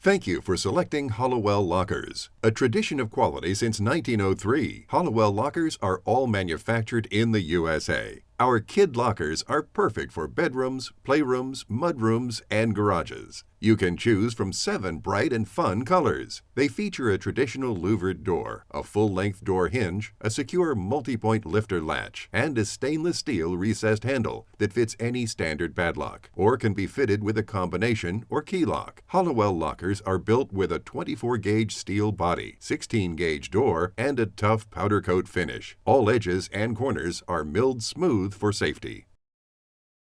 Thank you for selecting Hallowell lockers. A tradition of quality since 1903, Hallowell lockers are all manufactured in the USA. Our kid lockers are perfect for bedrooms, playrooms, mudrooms, and garages. You can choose from 7 bright and fun colors. They feature a traditional louvered door, a full-length door hinge, a secure multi-point lifter latch, and a stainless steel recessed handle that fits any standard padlock, or can be fitted with a combination or key lock. Hallowell lockers are built with a 24-gauge steel body, 16-gauge door, and a tough powder coat finish. All edges and corners are milled smooth for safety.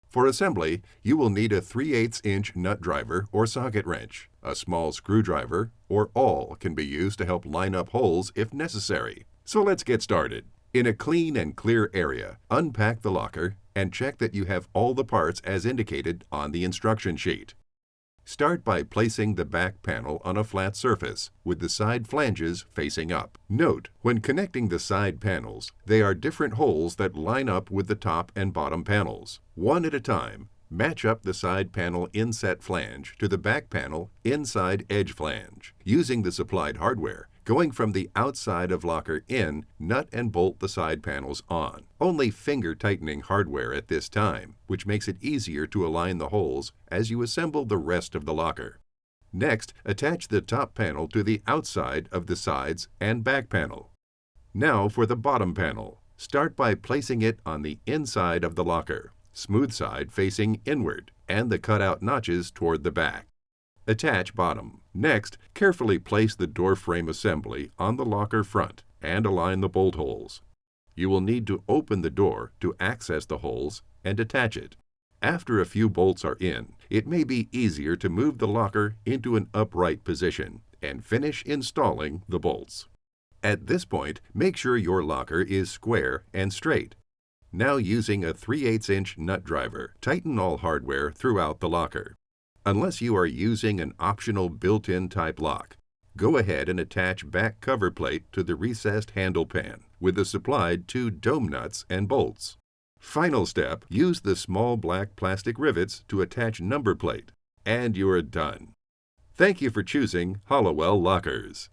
For assembly, you will need a 3/8-inch nut driver or socket wrench. A small screwdriver or awl can be used to help line up holes if necessary. So let's get started. In a clean and clear area, unpack the locker and check that you have all the parts as indicated on the instruction sheet. Start by placing the back panel on a flat surface with the side flanges facing up. Note, when connecting the side panels, they are different holes that line up with the top and bottom panels. One at a time, match up the side panel inset flange to the back panel inside edge flange. Using the supplied hardware, going from the outside of locker in, nut and bolt the side panels on. Only finger tightening hardware at this time, which makes it easier to align the holes as you assemble the rest of the locker. Next, attach the top panel to the outside of the sides and back panel. Now for the bottom panel. Start by placing it on the inside of the locker, smooth side facing inward, and the cutout notches toward the back. Attach bottom. Next, carefully place the door frame assembly on the locker front and align the bolt holes. You will need to open the door to access the holes and attach it. After a few bolts are in, it may be easier to move the locker into an upright position and finish installing the bolts. At this point, make sure your locker is square and straight. Now using a 3/8-inch nut driver, tighten all hardware throughout the locker. Unless you are using an optional built-in type lock, go ahead and attach back cover plate to the recessed handle pan with the supplied 2 dome nuts and bolts. Final step, use the small black plastic rivets to attach number plate, and you are done. Thank you for choosing Hallowell lockers.